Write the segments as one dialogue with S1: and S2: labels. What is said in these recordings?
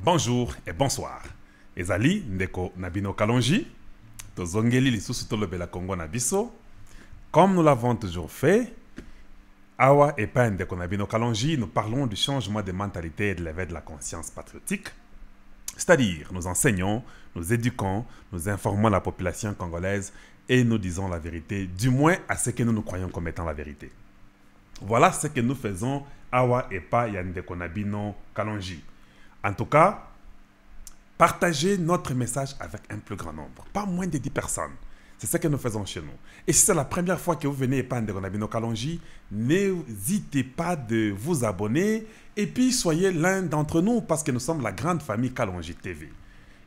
S1: Bonjour et bonsoir. Ezali ndeko nabino kalonji. Tozongeli lisusu tolobela Congo na biso. Comme nous l'avons toujours fait, awa et pas ndeko nabino kalonji, nous parlons du changement de mentalité et de l'éveil de la conscience patriotique. C'est-à-dire, nous enseignons, nous éduquons, nous informons la population congolaise et nous disons la vérité, du moins à ce que nous croyons comme étant la vérité. Voilà ce que nous faisons, awa et pas ndeko nabino kalonji. En tout cas, partagez notre message avec un plus grand nombre, pas moins de 10 personnes. C'est ce que nous faisons chez nous. Et si c'est la première fois que vous venez et pas ndeko nabino kalonji, n'hésitez pas de vous abonner et puis soyez l'un d'entre nous parce que nous sommes la grande famille Kalonji TV.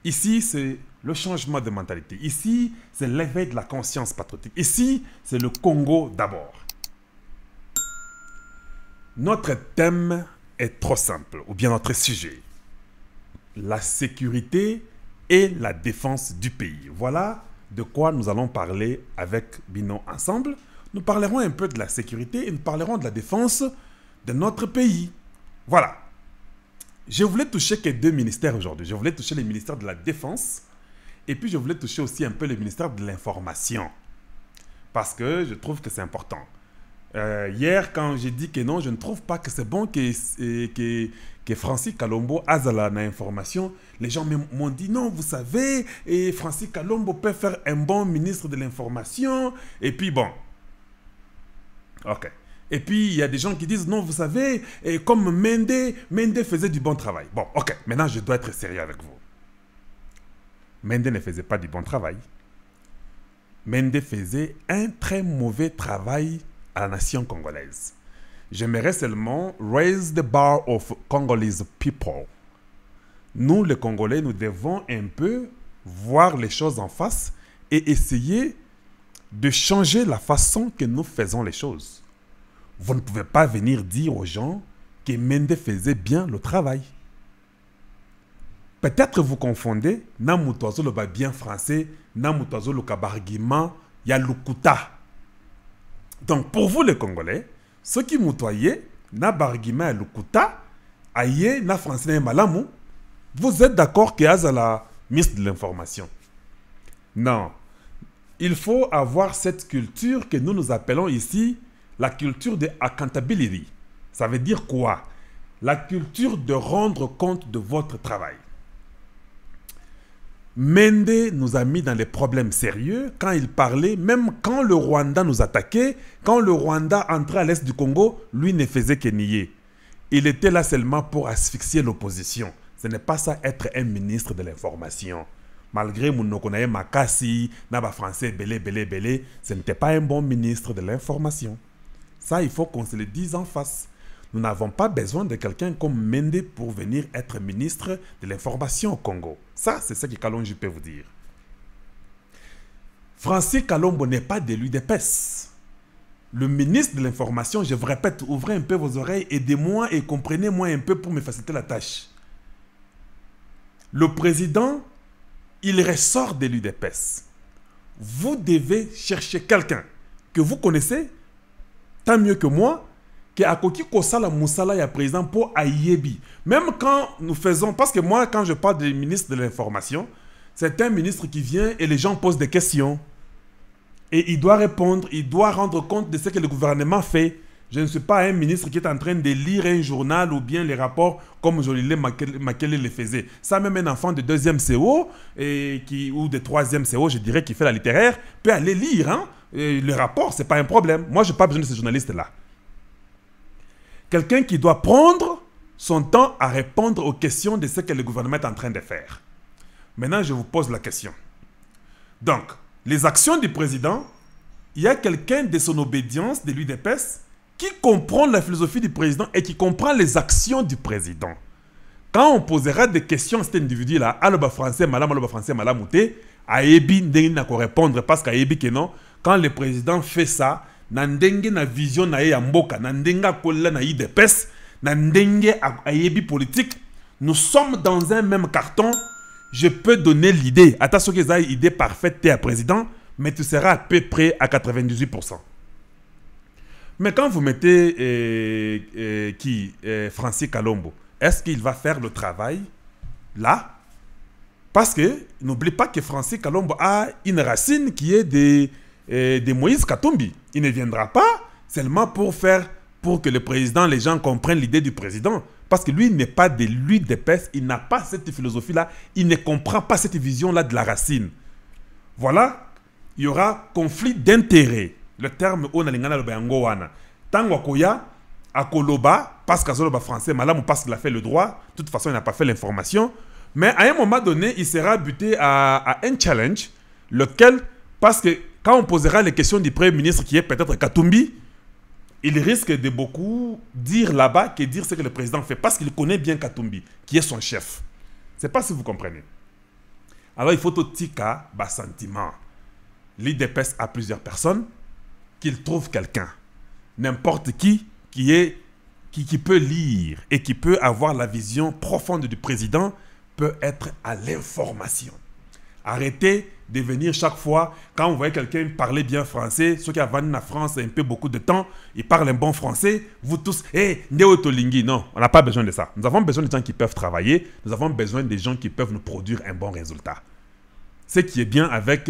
S1: Ici, c'est le changement de mentalité. Ici, c'est l'éveil de la conscience patriotique. Ici, c'est le Congo d'abord. Notre thème est trop simple, ou bien notre sujet. La sécurité et la défense du pays. Voilà de quoi nous allons parler avec Bino ensemble. Nous parlerons un peu de la sécurité et nous parlerons de la défense de notre pays. Voilà. Je voulais toucher que deux ministères aujourd'hui. Je voulais toucher le ministère de la Défense et puis je voulais toucher aussi un peu le ministère de l'Information. Parce que je trouve que c'est important. Hier, quand j'ai dit que non, je ne trouve pas que c'est bon que Francis Kalombo azala na information, les gens m'ont dit non, vous savez, et Francis Kalombo peut faire un bon ministre de l'information. Et puis bon, ok. Et puis il y a des gens qui disent non, vous savez, et comme Mende faisait du bon travail. Bon, ok, maintenant je dois être sérieux avec vous. Mende ne faisait pas du bon travail. Mende faisait un très mauvais travail à la nation congolaise. J'aimerais seulement raise the bar of Congolese people. Nous, les Congolais, nous devons un peu voir les choses en face et essayer de changer la façon que nous faisons les choses. Vous ne pouvez pas venir dire aux gens que Mende faisait bien le travail. Peut-être vous confondez, na mutozo le ba bien français, na mutozo le kabarguiment, ya lukuta. Donc, pour vous, les Congolais, ceux qui moutoyaient, na barguima et lukuta, aye, na français, na malamu, vous êtes d'accord qu'il y a la ministre de l'information. Non. Il faut avoir cette culture que nous appelons ici la culture de accountability. Ça veut dire quoi? La culture de rendre compte de votre travail. Mende nous a mis dans les problèmes sérieux quand il parlait, même quand le Rwanda nous attaquait, quand le Rwanda entrait à l'est du Congo, lui ne faisait que nier. Il était là seulement pour asphyxier l'opposition. Ce n'est pas ça être un ministre de l'information. Malgré Mounokonaye Makassi, Naba français, belé, ce n'était pas un bon ministre de l'information. Ça, il faut qu'on se le dise en face. Nous n'avons pas besoin de quelqu'un comme Mende pour venir être ministre de l'information au Congo. Ça, c'est ce que Kalonji peut vous dire. Francis Kalombo n'est pas de l'UDPS. Le ministre de l'information, je vous répète, ouvrez un peu vos oreilles, aidez-moi et comprenez-moi un peu pour me faciliter la tâche. Le président, il ressort de l'UDPS. Vous devez chercher quelqu'un que vous connaissez, tant mieux que moi, qui a koki kosala musala ya président pour ayebi. Même quand nous faisons, parce que moi, quand je parle du ministre de l'information, c'est un ministre qui vient et les gens posent des questions. Et il doit répondre, il doit rendre compte de ce que le gouvernement fait. Je ne suis pas un ministre qui est en train de lire un journal ou bien les rapports comme Jolilé Makele le faisait. Ça, même un enfant de 2e CO ou de 3e CO, je dirais, qui fait la littéraire, peut aller lire. Hein? Le rapport, ce n'est pas un problème. Moi, je n'ai pas besoin de ces journalistes-là. Quelqu'un qui doit prendre son temps à répondre aux questions de ce que le gouvernement est en train de faire. Maintenant, je vous pose la question. Donc, les actions du président, il y a quelqu'un de son obédience, de l'UDPS, qui comprend la philosophie du président et qui comprend les actions du président. Quand on posera des questions à cet individu-là, aloba français, malamouté, aebi ndenge na ko répondre parce qu'aebi que non, quand le président fait ça, na ndenge na vision na ya mboka, na ndenge akola na UDPS, na ndenge ayebi politique, nous sommes dans un même carton. Je peux donner l'idée. Attention que ça idée parfaite, tu es président, mais tu seras à peu près à 98%. Mais quand vous mettez Francis Kalombo, est-ce qu'il va faire le travail là, parce que n'oublie pas que Francis Kalombo a une racine qui est de Moïse Katumbi. Il ne viendra pas seulement pour que le président, les gens comprennent l'idée du président. Parce que lui n'est pas de l'UDPS, il n'a pas cette philosophie-là, il ne comprend pas cette vision-là de la racine. Voilà, il y aura conflit d'intérêts. Le terme on a l'ingana le bayangowana. Tango koya akoloba parce qu'azoloba français, malam parce qu'il a fait le droit. De toute façon, il n'a pas fait l'information. Mais à un moment donné, il sera buté à un challenge, lequel, parce que quand on posera les questions du Premier ministre qui est peut-être Katumbi, il risque de beaucoup dire là-bas que dire ce que le président fait, parce qu'il connaît bien Katumbi, qui est son chef. Je ne sais pas si vous comprenez. Alors il faut tout tika bas sentiment. L'IDPS a plusieurs personnes, qu'il trouve quelqu'un. N'importe qui peut lire et qui peut avoir la vision profonde du président peut être à l'information. Arrêtez de venir chaque fois, quand vous voyez quelqu'un parler bien français, ceux qui ont vendu en France un peu beaucoup de temps, ils parlent un bon français, vous tous, Ndeo Tolingi, non, on n'a pas besoin de ça. Nous avons besoin de gens qui peuvent travailler, nous avons besoin de gens qui peuvent nous produire un bon résultat. Ce qui est bien avec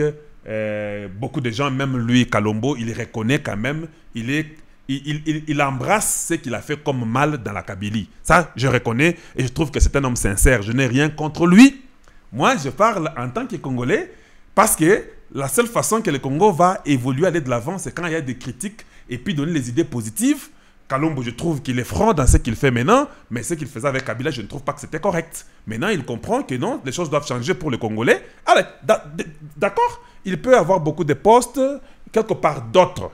S1: beaucoup de gens, même lui, Kalombo, il reconnaît quand même, il embrasse ce qu'il a fait comme mal dans la Kabylie. Ça, je reconnais et je trouve que c'est un homme sincère. Je n'ai rien contre lui. Moi, je parle en tant que Congolais parce que la seule façon que le Congo va évoluer, aller de l'avant, c'est quand il y a des critiques et puis donner les idées positives. Kalombo, je trouve qu'il est franc dans ce qu'il fait maintenant, mais ce qu'il faisait avec Kabila, je ne trouve pas que c'était correct. Maintenant, il comprend que non, les choses doivent changer pour le Congolais. Allez, d'accord, il peut avoir beaucoup de postes, quelque part d'autres.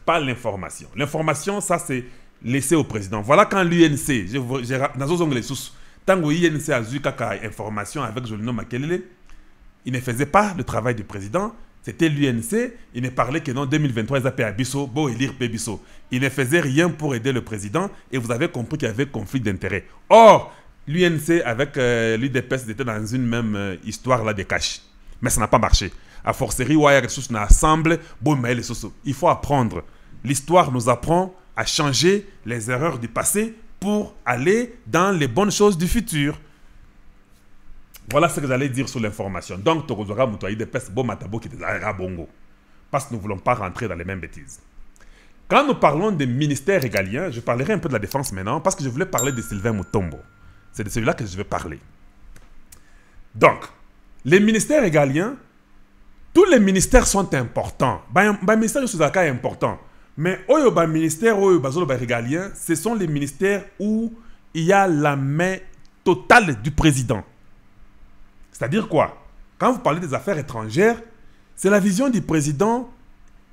S1: Pas l'information. L'information, ça, c'est laissé au président. Voilà quand l'UNC, dans les anglais, tant que l'UNC a eu information avec Jolino Makelele, il ne faisait pas le travail du président. C'était l'UNC. Il ne parlait que non, 2023, ils appelaient Abisso, bon, élire Pébisso. Il ne faisait rien pour aider le président et vous avez compris qu'il y avait conflit d'intérêts. Or, l'UNC avec l'UDPS était dans une même histoire là de cash. Mais ça n'a pas marché. A forcerie, ouais, ressources n'assemble, bon, mais les ressources. Il faut apprendre. L'histoire nous apprend à changer les erreurs du passé pour aller dans les bonnes choses du futur. Voilà ce que j'allais dire sur l'information. Donc, Tokozora Moutouaï de Pes Bomatabo qui est bongo. Parce que nous ne voulons pas rentrer dans les mêmes bêtises. Quand nous parlons des ministères régaliens, je parlerai un peu de la défense maintenant parce que je voulais parler de Sylvain Mutombo. C'est de celui-là que je vais parler. Donc, les ministères régaliens, tous les sont importants. Le ministère de Souzaka est important. Mais le ministère régalien, ce sont les ministères où il y a la main totale du président. C'est-à-dire quoi? Quand vous parlez des affaires étrangères, c'est la vision du président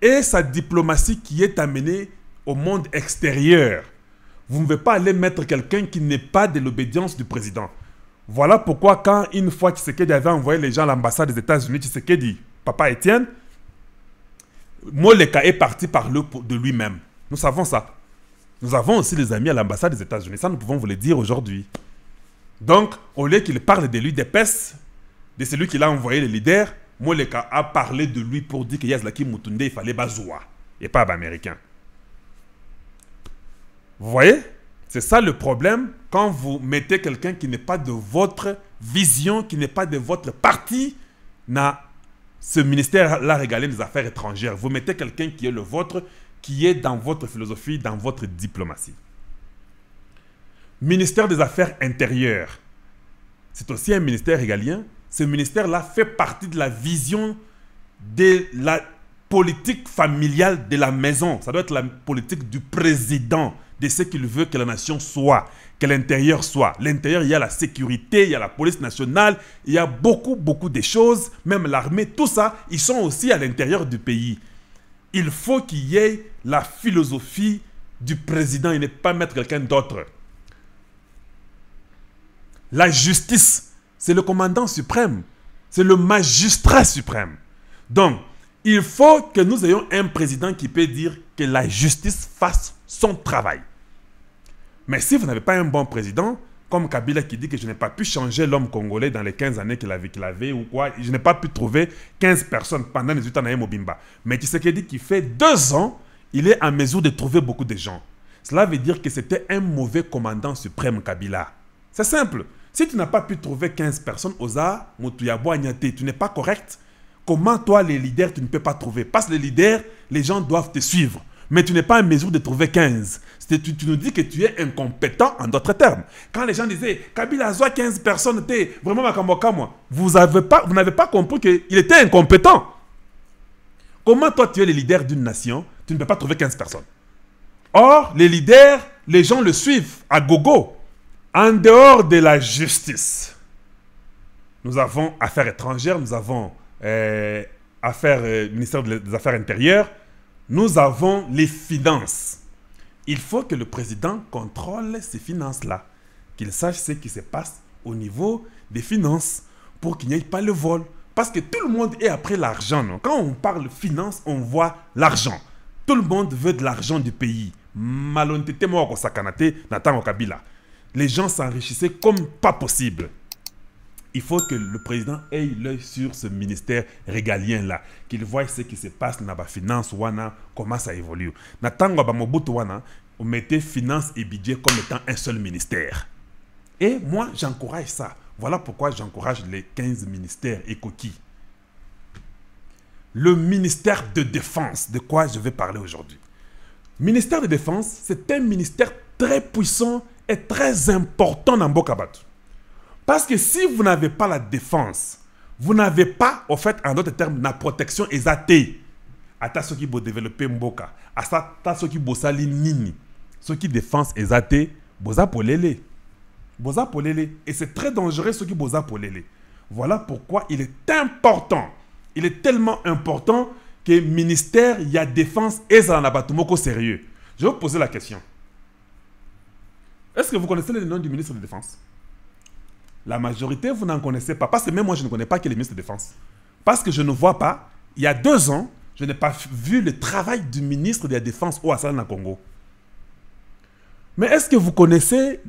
S1: et sa diplomatie qui est amenée au monde extérieur. Vous ne pouvez pas aller mettre quelqu'un qui n'est pas de l'obédience du président. Voilà pourquoi quand une fois Tshisekedi avait envoyé les gens à l'ambassade des États-Unis, Tshisekedi, Papa Étienne, Moleka est parti parler de lui-même. Nous savons ça. Nous avons aussi des amis à l'ambassade des États-Unis. Ça, nous pouvons vous le dire aujourd'hui. Donc, au lieu qu'il parle de l'UDPS, de celui qui l'a envoyé le leader, Moleka a parlé de lui pour dire que Yazlaki Mutunde, il fallait Bazoua et pas américain. Vous voyez? C'est ça le problème quand vous mettez quelqu'un qui n'est pas de votre vision, qui n'est pas de votre parti, ce ministère-là régalé des affaires étrangères. Vous mettez quelqu'un qui est le vôtre, qui est dans votre philosophie, dans votre diplomatie. Ministère des Affaires intérieures. C'est aussi un ministère régalien. Ce ministère-là fait partie de la vision de la politique familiale de la maison. Ça doit être la politique du président, de ce qu'il veut que la nation soit, que l'intérieur soit. L'intérieur, il y a la sécurité, il y a la police nationale, il y a beaucoup de choses, même l'armée, tout ça, ils sont aussi à l'intérieur du pays. Il faut qu'il y ait la philosophie du président et ne pas mettre quelqu'un d'autre. La justice, c'est le commandant suprême, c'est le magistrat suprême. Donc, il faut que nous ayons un président qui peut dire que la justice fasse son travail. Mais si vous n'avez pas un bon président, comme Kabila qui dit que je n'ai pas pu changer l'homme congolais dans les 15 années qu'il avait ou quoi, je n'ai pas pu trouver 15 personnes pendant les 8 ans à Mobimba. Mais Tshisekedi qui fait 2 ans, il est en mesure de trouver beaucoup de gens. Cela veut dire que c'était un mauvais commandant suprême Kabila. C'est simple. Si tu n'as pas pu trouver 15 personnes, Oza, Mutuyabo, Agnate, tu n'es pas correct. Comment toi, les leaders, tu ne peux pas trouver? Parce que les leaders, les gens doivent te suivre. Mais tu n'es pas en mesure de trouver 15. Tu nous dis que tu es incompétent en d'autres termes. Quand les gens disaient, Kabila a 15 personnes, t'es vraiment Makamboka, moi. Vous n'avez pas compris qu'il était incompétent. Comment toi, tu es le leader d'une nation, tu ne peux pas trouver 15 personnes? Or, les leaders, les gens le suivent à gogo. En dehors de la justice, nous avons affaires étrangères, nous avons ministère des Affaires intérieures, nous avons les finances. Il faut que le président contrôle ces finances-là, qu'il sache ce qui se passe au niveau des finances pour qu'il n'y ait pas le vol. Parce que tout le monde est après l'argent. Quand on parle finance, on voit l'argent. Tout le monde veut de l'argent du pays. Malhonnêteté, moi, au Sakanate, Nathan au Kabila. Les gens s'enrichissaient comme pas possible. Il faut que le président ait l'œil sur ce ministère régalien-là, qu'il voit ce qui se passe dans la finance, comment ça évolue. Nathan Mobutu, on mettait finance et budget comme étant un seul ministère. Et moi, j'encourage ça. Voilà pourquoi j'encourage les 15 ministères et coquilles. Le ministère de Défense, de quoi je vais parler aujourd'hui. Ministère de Défense, c'est un ministère très puissant et très important dans Mbokabatu. Parce que si vous n'avez pas la défense, vous n'avez pas, en fait, en d'autres termes, la protection exatée. Ata ceux qui vont développer Mboka, ata ceux qui vont salir Nini, ceux qui défense exatée, boza polele. Boza polele. Et c'est très dangereux ceux qui boza polele. Voilà pourquoi il est important. Il est tellement important que le ministère, il y a défense et ça n'en a pas tout moko sérieux. Je vais vous poser la question. Est-ce que vous connaissez le nom du ministre de la Défense? La majorité, vous n'en connaissez pas. Parce que même moi, je ne connais pas qui est le ministre de la Défense. Parce que je ne vois pas, il y a 2 ans, je n'ai pas vu le travail du ministre de la Défense au Assala Congo. Mais est-ce que vous connaissez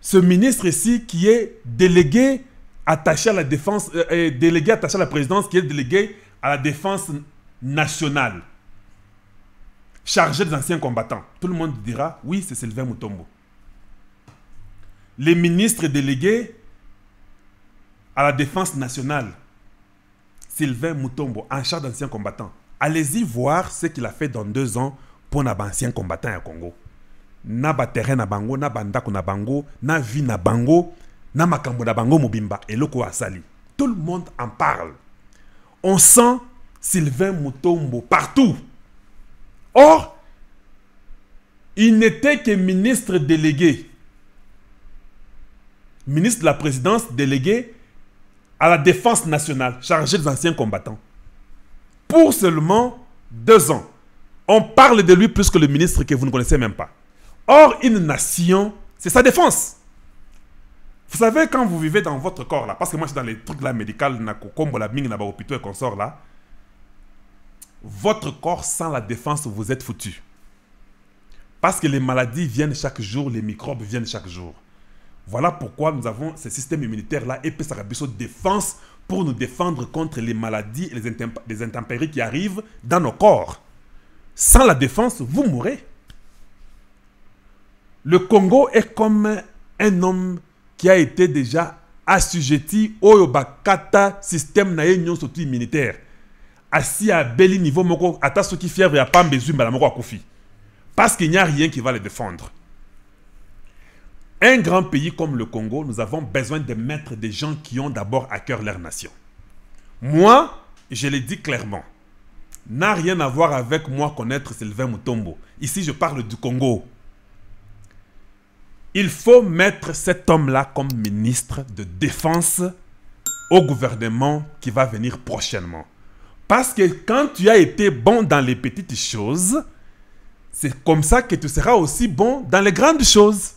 S1: ce ministre ici qui est délégué attaché à la défense, délégué attaché à la présidence, qui est délégué à la défense nationale, chargé des anciens combattants? Tout le monde dira, oui, c'est Sylvain Mutombo. Les ministres délégués à la défense nationale, Sylvain Mutombo, en charge d'anciens combattants. Allez-y voir ce qu'il a fait dans 2 ans pour les anciens combattants au Congo. Na ba terrain na bango, na bandako na bango, na vie na bango, na makambo na bango mobimba, et loko asali. Tout le monde en parle. On sent Sylvain Mutombo partout. Or, il n'était que ministre délégué. Ministre de la présidence délégué à la défense nationale, chargé des anciens combattants. Pour seulement 2 ans. On parle de lui plus que le ministre que vous ne connaissez même pas. Or, une nation, c'est sa défense. Vous savez, quand vous vivez dans votre corps, là, parce que moi, je suis dans les trucs là, médicaux, comme la mine, hôpitaux et consorts, là, votre corps, sans la défense, vous êtes foutu. Parce que les maladies viennent chaque jour, les microbes viennent chaque jour. Voilà pourquoi nous avons ce système immunitaire-là et puis ça a besoin de défense pour nous défendre contre les maladies et les intempéries qui arrivent dans nos corps. Sans la défense, vous mourrez. Le Congo est comme un homme qui a été déjà assujetti au bakata système naïnion surtout immunitaire. Assis à bel niveau, moko ata ceux qui fièvre a pas besoin de moko akufi. Parce qu'il n'y a rien qui va les défendre. Un grand pays comme le Congo, nous avons besoin de mettre des gens qui ont d'abord à cœur leur nation. Moi, je l'ai dit clairement, n'a rien à voir avec moi connaître Sylvain Mutombo. Ici, je parle du Congo. Il faut mettre cet homme-là comme ministre de défense au gouvernement qui va venir prochainement. Parce que quand tu as été bon dans les petites choses, c'est comme ça que tu seras aussi bon dans les grandes choses.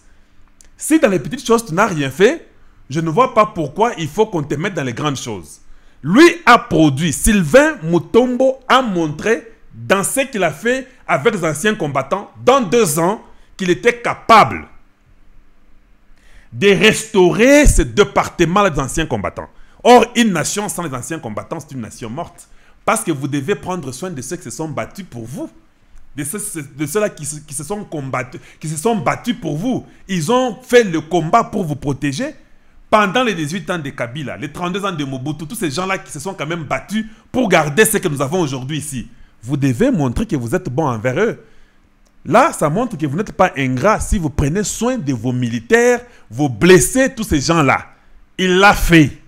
S1: Si dans les petites choses, tu n'as rien fait, je ne vois pas pourquoi il faut qu'on te mette dans les grandes choses. Lui a produit, Sylvain Mutombo a montré dans ce qu'il a fait avec les anciens combattants, dans 2 ans, qu'il était capable de restaurer ce département des anciens combattants. Or, une nation sans les anciens combattants, c'est une nation morte. Parce que vous devez prendre soin de ceux qui se sont battus pour vous. de ceux-là qui se sont combattus, qui se sont battus pour vous. Ils ont fait le combat pour vous protéger. Pendant les 18 ans de Kabila, les 32 ans de Mobutu, tous ces gens-là qui se sont quand même battus pour garder ce que nous avons aujourd'hui ici. Vous devez montrer que vous êtes bon envers eux. Là, ça montre que vous n'êtes pas ingrat si vous prenez soin de vos militaires, vos blessés, tous ces gens-là. Il l'a fait.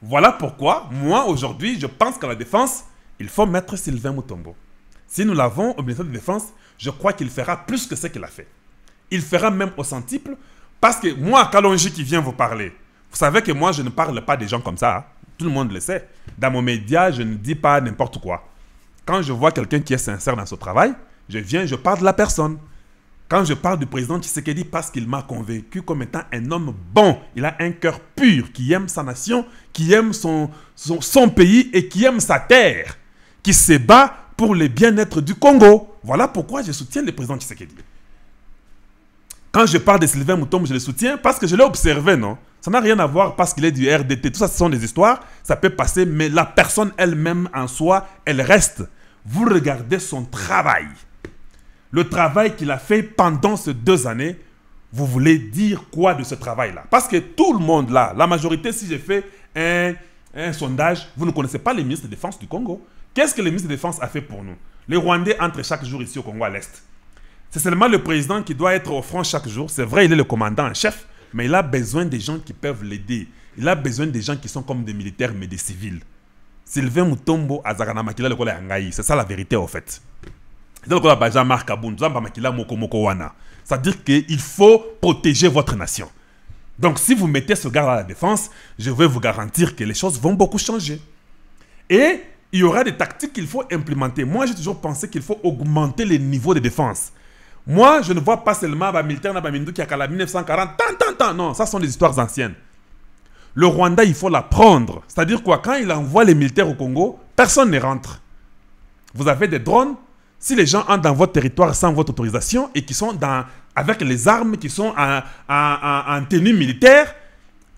S1: Voilà pourquoi, moi, aujourd'hui, je pense qu'à la défense, il faut mettre Sylvain Mutombo. Si nous l'avons au ministère de la Défense, je crois qu'il fera plus que ce qu'il a fait. Il fera même au centuple, parce que moi, Kalonji qui vient vous parler, vous savez que moi, je ne parle pas des gens comme ça. Hein. Tout le monde le sait. Dans mon média, je ne dis pas n'importe quoi. Quand je vois quelqu'un qui est sincère dans son travail, je viens, je parle de la personne. Quand je parle du président Tshisekedi, parce qu'il m'a convaincu comme étant un homme bon, il a un cœur pur, qui aime sa nation, qui aime son pays et qui aime sa terre, qui se bat pour le bien-être du Congo. Voilà pourquoi je soutiens le président Tshisekedi. Quand je parle de Sylvain Mutombo, je le soutiens parce que je l'ai observé, non? Ça n'a rien à voir parce qu'il est du RDT. Tout ça, ce sont des histoires, ça peut passer, mais la personne elle-même en soi, elle reste. Vous regardez son travail. Le travail qu'il a fait pendant ces 2 années, vous voulez dire quoi de ce travail-là? Parce que tout le monde là, la majorité, si j'ai fait un sondage, vous ne connaissez pas le ministre de la Défense du Congo. Qu'est-ce que le ministre de la Défense a fait pour nous? Les Rwandais entrent chaque jour ici au Congo à l'Est. C'est seulement le président qui doit être au front chaque jour. C'est vrai, il est le commandant en chef, mais il a besoin des gens qui peuvent l'aider. Il a besoin des gens qui sont comme des militaires, mais des civils. Sylvain Mutombo, Azakana Makila, le c'est ça la vérité, en fait. C'est-à-dire qu'il faut protéger votre nation. Donc, si vous mettez ce gars à la défense, je vais vous garantir que les choses vont beaucoup changer. Et il y aura des tactiques qu'il faut implémenter. Moi, j'ai toujours pensé qu'il faut augmenter les niveaux de défense. Moi, je ne vois pas seulement les militaires qui a 1940. Non, ça sont des histoires anciennes. Le Rwanda, il faut l'apprendre. C'est-à-dire quoi? Quand il envoie les militaires au Congo, personne ne rentre. Vous avez des drones. Si les gens entrent dans votre territoire sans votre autorisation et qui sont avec les armes, qui sont en tenue militaire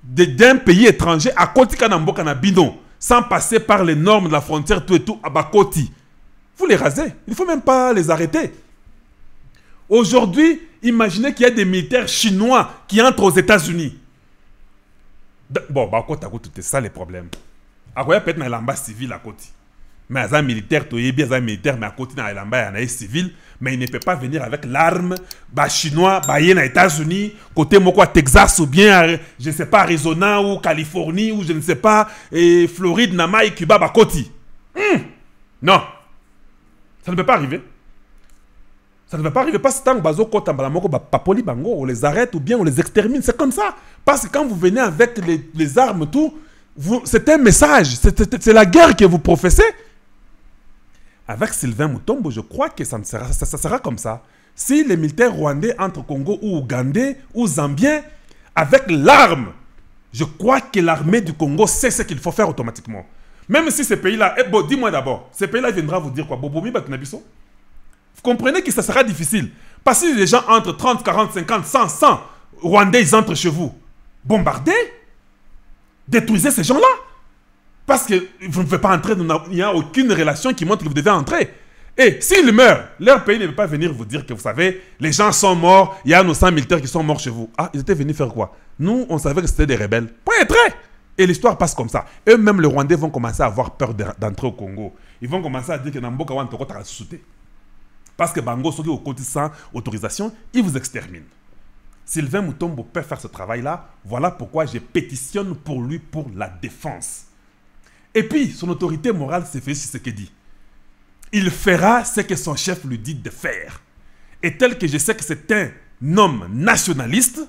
S1: d'un pays étranger, à Koti Kanambo Kanabino, sans passer par les normes de la frontière, tout et tout, à Bakoti, vous les rasez. Il ne faut même pas les arrêter. Aujourd'hui, imaginez qu'il y a des militaires chinois qui entrent aux États-Unis. Bon, Bakoti, c'est ça les problèmes. Il y a peut-être un lamba civil à Koti. Mais il y a un militaire, mais à côté, il y a un civil, mais il ne peut pas venir avec l'arme, chinois, aux États-Unis, côté Moko, Texas, ou bien, je ne sais pas, Arizona, ou Californie, ou je ne sais pas, Floride, Namaï, Cuba, Bakoti. Non. Ça ne peut pas arriver. Ça ne peut pas arriver parce que tant que on les arrête ou bien on les extermine. C'est comme ça. Parce que quand vous venez avec les armes, tout, c'est un message. C'est la guerre que vous professez. Avec Sylvain Mutombo, je crois que ça sera comme ça. Si les militaires rwandais entrent au Congo ou ougandais ou zambiens avec l'arme, je crois que l'armée du Congo sait ce qu'il faut faire automatiquement. Même si ces pays-là... bon, dis-moi d'abord, ces pays-là viendra vous dire quoi? Bobomi Bakinabiso? Vous comprenez que ça sera difficile. Parce que si les gens entrent 30, 40, 50, 100 Rwandais, ils entrent chez vous. Bombardez. Détruisez ces gens-là. Parce que vous ne pouvez pas entrer, il n'y a aucune relation qui montre que vous devez entrer. Et s'ils meurent, leur pays ne peut pas venir vous dire que vous savez, les gens sont morts, il y a nos 100 militaires qui sont morts chez vous. Ah, ils étaient venus faire quoi? Nous, on savait que c'était des rebelles. Point être. Et l'histoire passe comme ça. Eux-mêmes, les Rwandais vont commencer à avoir peur d'entrer au Congo. Ils vont commencer à dire que Namboka Wan Toko t'a sauté. Parce que Bango, ceux qui au côté sans autorisation, ils vous exterminent. Sylvain Mutombo peut faire ce travail-là. Voilà pourquoi je pétitionne pour lui pour la défense. Et puis, son autorité morale, c'est Félix Tshisekedi. Il fera ce que son chef lui dit de faire. Et tel que je sais que c'est un homme nationaliste,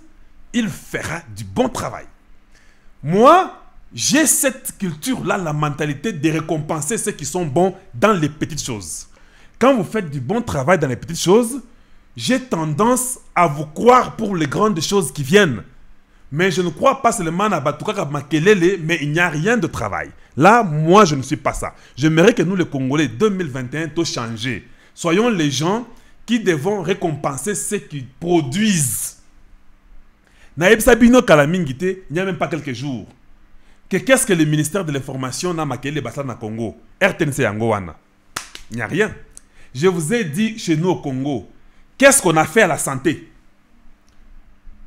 S1: il fera du bon travail. Moi, j'ai cette culture-là, la mentalité de récompenser ceux qui sont bons dans les petites choses. Quand vous faites du bon travail dans les petites choses, j'ai tendance à vous croire pour les grandes choses qui viennent. Mais je ne crois pas seulement à Batouka Makelele, mais il n'y a rien de travail. Là, moi, je ne suis pas ça. J'aimerais que nous, les Congolais, 2021, tout changer. Soyons les gens qui devons récompenser ceux qui produisent. Naïb Sabino Kalamingite, il n'y a même pas quelques jours. Qu'est-ce que le ministère de l'Information n'a Makelele Bassa na Congo? RTNC Angoana. Il n'y a rien. Je vous ai dit chez nous au Congo, qu'est-ce qu'on a fait à la santé?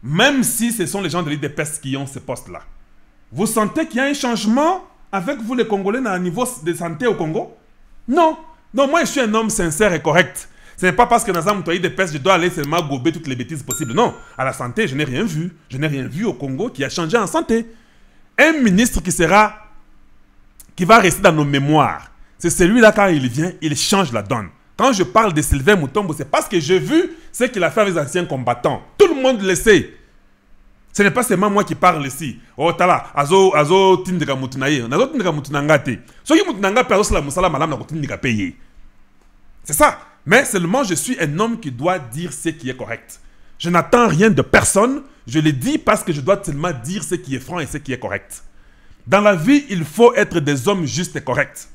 S1: Même si ce sont les gens de l'IDPS qui ont ce poste-là. Vous sentez qu'il y a un changement avec vous les Congolais dans le niveau de santé au Congo? Non. Non, moi je suis un homme sincère et correct. Ce n'est pas parce que dans un motoyer de peste, je dois aller seulement gober toutes les bêtises possibles. Non, à la santé, je n'ai rien vu. Je n'ai rien vu au Congo qui a changé en santé. Un ministre qui va rester dans nos mémoires, c'est celui-là, quand il vient, il change la donne. Quand je parle de Sylvain Mutombo, c'est parce que j'ai vu ce qu'il a fait avec les anciens combattants. Tout le monde le sait. Ce n'est pas seulement moi qui parle ici. Oh, tala, azo tindika mutunaye. Nazo tindika mutunangate. So qui mutunanga pe azo sala musala malam na tindika payer. C'est ça. Mais seulement je suis un homme qui doit dire ce qui est correct. Je n'attends rien de personne. Je le dis parce que je dois seulement dire ce qui est franc et ce qui est correct. Dans la vie, il faut être des hommes justes et corrects.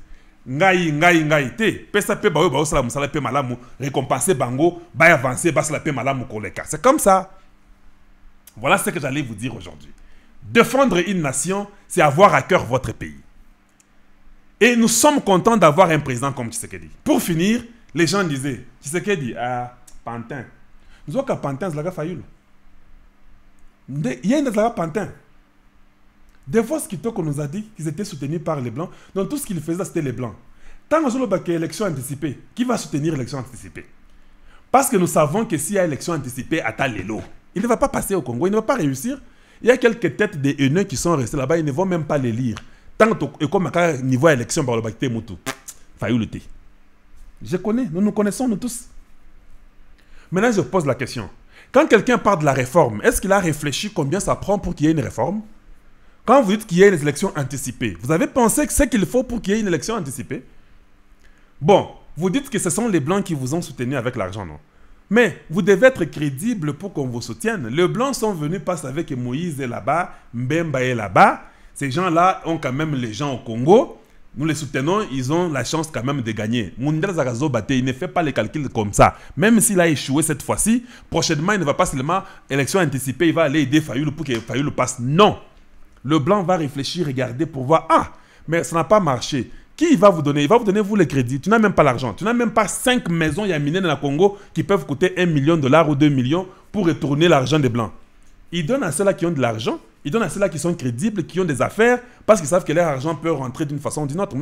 S1: Ngai te. Pesa pe bayo bayo sala musala pe malamu. Récompenser bango. Bay avancer bas sala pe malamu koleka. C'est comme ça. Voilà ce que j'allais vous dire aujourd'hui. Défendre une nation, c'est avoir à cœur votre pays. Et nous sommes contents d'avoir un président comme Tshisekedi. Pour finir, les gens disaient, Tshisekedi, Pantin. Nous avons qu'à Pantin, c'est la Fayoulou. Il y a une Pantin. Des fois, ce qu'on nous a dit qu'ils étaient soutenus par les Blancs. Donc tout ce qu'ils faisaient, c'était les Blancs. Tant qu'on a une élection anticipée, qui va soutenir l'élection anticipée? Parce que nous savons que s'il y a élection anticipée à Talélo, il ne va pas passer au Congo, il ne va pas réussir. Il y a quelques têtes des haineux qui sont restés là-bas, ils ne vont même pas les lire. Tant que comme à niveau élection par le Bakité Moutou, Fayoulou. Je connais, nous nous connaissons nous tous. Maintenant, je pose la question. Quand quelqu'un parle de la réforme, est-ce qu'il a réfléchi combien ça prend pour qu'il y ait une réforme? Quand vous dites qu'il y a une élection anticipée, vous avez pensé que c'est qu'il faut pour qu'il y ait une élection anticipée? Bon, vous dites que ce sont les Blancs qui vous ont soutenu avec l'argent, non? Mais vous devez être crédible pour qu'on vous soutienne. Les Blancs sont venus passer avec Moïse est là-bas, Mbemba est là-bas. Ces gens-là ont quand même les gens au Congo. Nous les soutenons, ils ont la chance quand même de gagner. Moundel Zagazo Bate, il ne fait pas les calculs comme ça. Même s'il a échoué cette fois-ci, prochainement, il ne va pas seulement élection anticipée, il va aller aider Fayoulou pour que Fayoulou passe. Non. Le Blanc va réfléchir, regarder pour voir, ah, mais ça n'a pas marché. Qui va vous donner? Il va vous donner vous les crédits. Tu n'as même pas l'argent. Tu n'as même pas 5 maisons yaminées dans le Congo qui peuvent coûter 1 million de dollars ou 2 millions pour retourner l'argent des Blancs. Ils donnent à ceux-là qui ont de l'argent. Ils donnent à ceux-là qui sont crédibles, qui ont des affaires, parce qu'ils savent que leur argent peut rentrer d'une façon ou d'une autre.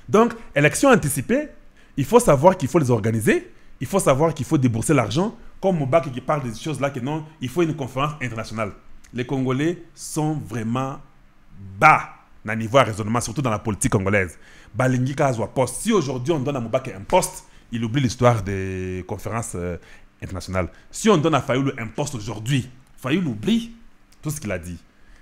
S1: Donc, élection anticipée, il faut savoir qu'il faut les organiser. Il faut savoir qu'il faut débourser l'argent. Comme Moubak qui parle des choses là, que non, il faut une conférence internationale. Les Congolais sont vraiment bas dans le niveau de raisonnement, surtout dans la politique congolaise. Balingi Kazwa poste. Si aujourd'hui on donne à Moubak un poste, il oublie l'histoire des conférences internationales. Si on donne à Fayoulou un poste aujourd'hui, Fayoulou oublie tout ce qu'il a dit.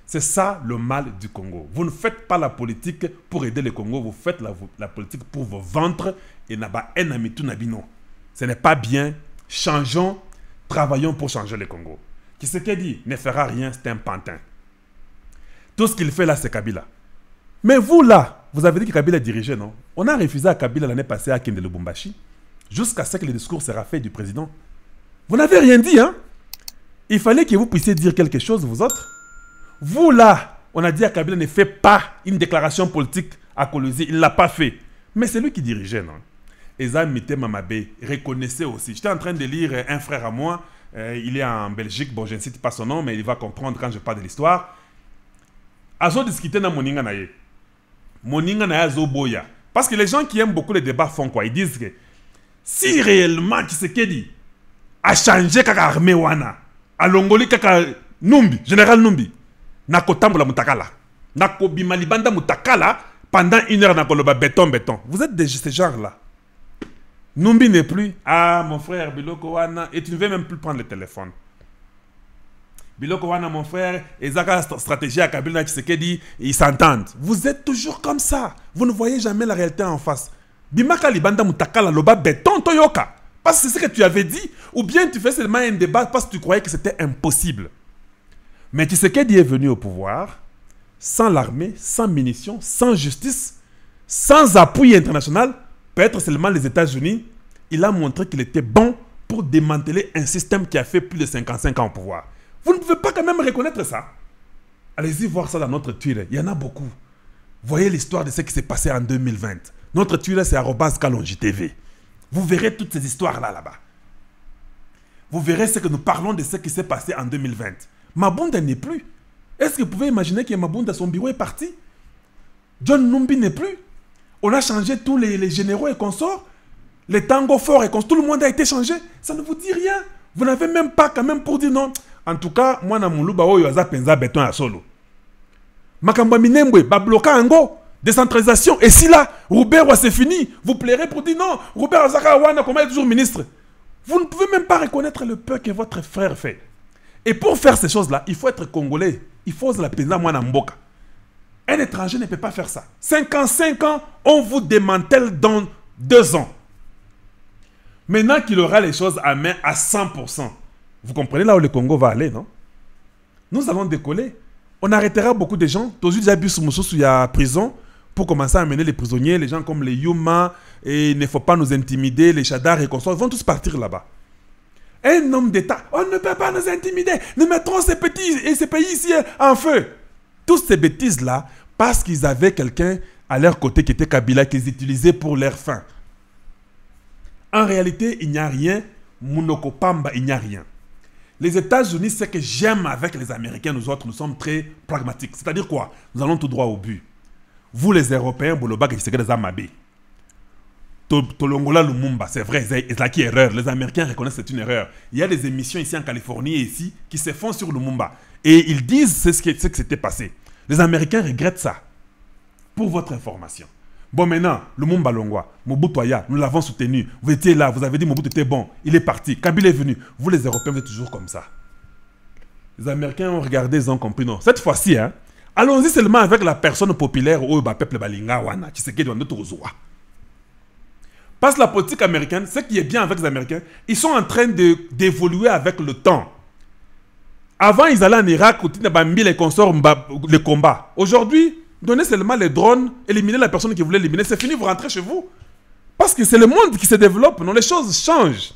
S1: C'est ça le mal du Congo. Vous ne faites pas la politique pour aider le Congo, vous faites la politique pour vous vendre et n'a-ba un ami tout n'abino. Ce n'est pas bien. Changeons, travaillons pour changer le Congo. Qui ce qu'il dit ne fera rien, c'est un pantin. Tout ce qu'il fait là, c'est Kabila. Mais vous là, vous avez dit que Kabila dirigeait, non? On a refusé à Kabila l'année passée à Kende Lubumbashi, jusqu'à ce que le discours sera fait du président. Vous n'avez rien dit, hein? Il fallait que vous puissiez dire quelque chose, vous autres. Vous là, on a dit à Kabila ne fait pas une déclaration politique à Kolwezi, il ne l'a pas fait. Mais c'est lui qui dirigeait, non? Eza Mite Mamabe reconnaissait aussi. J'étais en train de lire un frère à moi, il est en Belgique, bon je ne cite pas son nom, mais il va comprendre quand je parle de l'histoire. Azo discuté dans Moninga Naye. Moninga Naye Azo Boya. Parce que les gens qui aiment beaucoup les débats font quoi? Ils disent que si réellement Tshisekedi a changé kaka armée wana, a longoli kaka Numbi, général Numbi, nako tambola mutakala, nako bimalibanda mutakala pendant 1 heure nako loba béton. Vous êtes de ce genre-là. Numbi n'est plus. Ah, mon frère, Biloko wana, et tu ne veux même plus prendre le téléphone. Biloko wana, mon frère, et Zaka stratégie à Kabila Tshisekedi, ils s'entendent. Vous êtes toujours comme ça. Vous ne voyez jamais la réalité en face. Bimaka libanda mutakala loba béton toyoka. Parce que c'est ce que tu avais dit. Ou bien tu fais seulement un débat parce que tu croyais que c'était impossible. Mais Tshisekedi est venu au pouvoir sans l'armée, sans munitions, sans justice, sans appui international. Peut-être seulement les États-Unis. Il a montré qu'il était bon pour démanteler un système qui a fait plus de 55 ans au pouvoir. Vous ne pouvez pas quand même reconnaître ça. Allez-y voir ça dans notre tuile. Il y en a beaucoup. Voyez l'histoire de ce qui s'est passé en 2020. Notre Twitter, c'est @kalonji-tv. Vous verrez toutes ces histoires-là, là-bas. Vous verrez ce que nous parlons de ce qui s'est passé en 2020. Mabunda n'est plus. Est-ce que vous pouvez imaginer que Mabunda, son bureau est parti? John Numbi n'est plus. On a changé tous les généraux et consorts. Les tangos forts et consorts. Tout le monde a été changé. Ça ne vous dit rien. Vous n'avez même pas quand même pour dire non. En tout cas, moi, na muluba oyo aza penza béton à solo. Makamba minembwe, babloka ango. Décentralisation. Et si là, Robert, c'est fini, vous plairez pour dire non. Robert Azaka Wana, comment il est toujours ministre? Vous ne pouvez même pas reconnaître le peu que votre frère fait. Et pour faire ces choses-là, il faut être congolais. Il faut la penza mwana mboka. Un étranger ne peut pas faire ça. 5 ans, on vous démantèle dans 2 ans. Maintenant qu'il aura les choses à main à 100%, vous comprenez là où le Congo va aller, non? Nous allons décoller. On arrêtera beaucoup de gens. Toujours déjà il y a prison pour commencer à amener les prisonniers, les gens comme les Yuma, et il ne faut pas nous intimider, les Chadar et consorts, ils vont tous partir là-bas. Un homme d'État, on ne peut pas nous intimider. Nous mettrons ces pays ici en feu. Toutes ces bêtises-là, parce qu'ils avaient quelqu'un à leur côté qui était Kabila, qu'ils utilisaient pour leur fin. En réalité, il n'y a rien. Mounoko Pamba, il n'y a rien. Les États-Unis, c'est que j'aime avec les Américains, nous autres, nous sommes très pragmatiques. C'est-à-dire quoi? Nous allons tout droit au but. Vous, les Européens, Boloba, qui c'est des Amabé. Tolongola Lumumba, c'est vrai, c'est là qui est erreur. Les Américains reconnaissent que c'est une erreur. Il y a des émissions ici en Californie et ici qui se font sur Lumumba. Et ils disent ce qui s'était passé. Les Américains regrettent ça. Pour votre information. Bon, maintenant, Lumumba Longwa, Mobutu Aya, nous l'avons soutenu. Vous étiez là, vous avez dit Mobutu était bon. Il est parti. Kabila est venu. Vous, les Européens, vous êtes toujours comme ça. Les Américains ont regardé, ils ont compris. Non, cette fois-ci, hein, allons-y seulement avec la personne populaire au peuple Balinga, Wana, Tshisekedi, Wandotozoa. Parce que la politique américaine, ce qui est bien avec les Américains, ils sont en train d'évoluer avec le temps. Avant, ils allaient en Irak, les consorts, les combats. Aujourd'hui, donnez seulement les drones, éliminer la personne qui voulait éliminer, c'est fini, vous rentrez chez vous. Parce que c'est le monde qui se développe, non, les choses changent.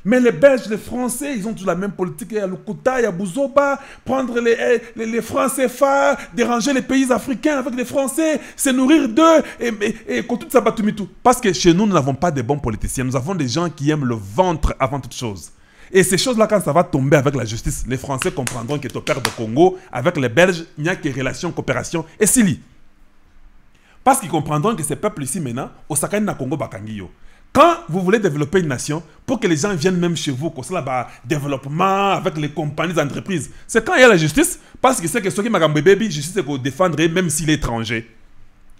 S1: Mais les Belges, les Français, ils ont toute la même politique. Il y a Lukuta, il y a Bouzoba, prendre les francs CFA, déranger les pays africains avec les Français, se nourrir d'eux, et tout ça, tout. Parce que chez nous, nous n'avons pas de bons politiciens. Nous avons des gens qui aiment le ventre avant toute chose. Et ces choses-là, quand ça va tomber avec la justice, les Français comprendront que ton père de Congo, avec les Belges, il n'y a que relation, coopération et sili. Parce qu'ils comprendront que ces peuples ici maintenant, au Sakani na Congo Bakangiyo. Quand vous voulez développer une nation, pour que les gens viennent même chez vous, comme ça, développement avec les compagnies d'entreprise, c'est quand il y a la justice, parce que c'est que ceux qui m'ont baby, justice c'est pour défendre même s'il est étranger.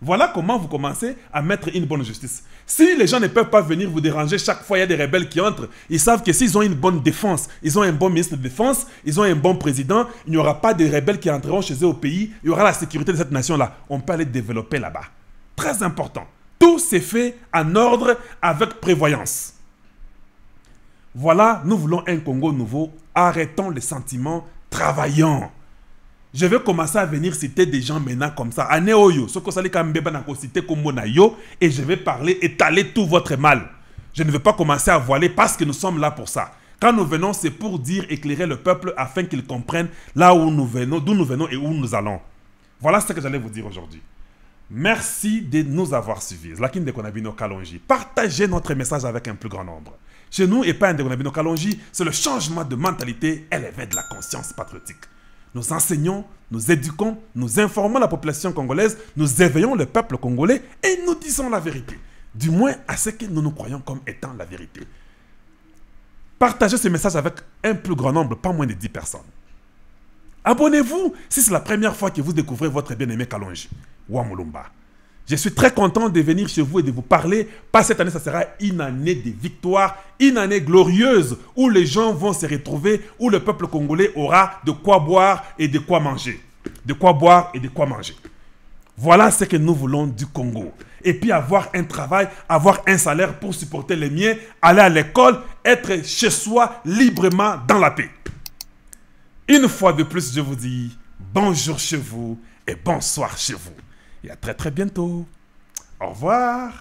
S1: Voilà comment vous commencez à mettre une bonne justice. Si les gens ne peuvent pas venir vous déranger chaque fois, il y a des rebelles qui entrent, ils savent que s'ils ont une bonne défense, ils ont un bon ministre de défense, ils ont un bon président, il n'y aura pas de rebelles qui entreront chez eux au pays, il y aura la sécurité de cette nation-là. On peut aller développer là-bas. Très important. Tout s'est fait en ordre avec prévoyance. Voilà, nous voulons un Congo nouveau. Arrêtons les sentiments, travaillons. Je vais commencer à venir citer des gens maintenant comme ça. Anéoyo, ce que ça citer comme Monayo, et je vais parler, étaler tout votre mal. Je ne vais pas commencer à voiler parce que nous sommes là pour ça. Quand nous venons, c'est pour dire, éclairer le peuple afin qu'il comprenne là où nous venons, d'où nous venons et où nous allons. Voilà ce que j'allais vous dire aujourd'hui. Merci de nous avoir suivis. Partagez notre message avec un plus grand nombre. Chez nous, et pas un Ndekonabino Kalonji, c'est le changement de mentalité et l'éveil de la conscience patriotique. Nous enseignons, nous éduquons, nous informons la population congolaise, nous éveillons le peuple congolais et nous disons la vérité. Du moins à ce que nous nous croyons comme étant la vérité. Partagez ce message avec un plus grand nombre, pas moins de 10 personnes. Abonnez-vous si c'est la première fois que vous découvrez votre bien-aimé Kalonji, Wamulumba. Je suis très content de venir chez vous et de vous parler. Pas cette année, ça sera une année de victoire, une année glorieuse où les gens vont se retrouver, où le peuple congolais aura de quoi boire et de quoi manger. De quoi boire et de quoi manger. Voilà ce que nous voulons du Congo. Et puis avoir un travail, avoir un salaire pour supporter les miens, aller à l'école, être chez soi librement dans la paix. Une fois de plus, je vous dis bonjour chez vous et bonsoir chez vous. Et à très très bientôt. Au revoir.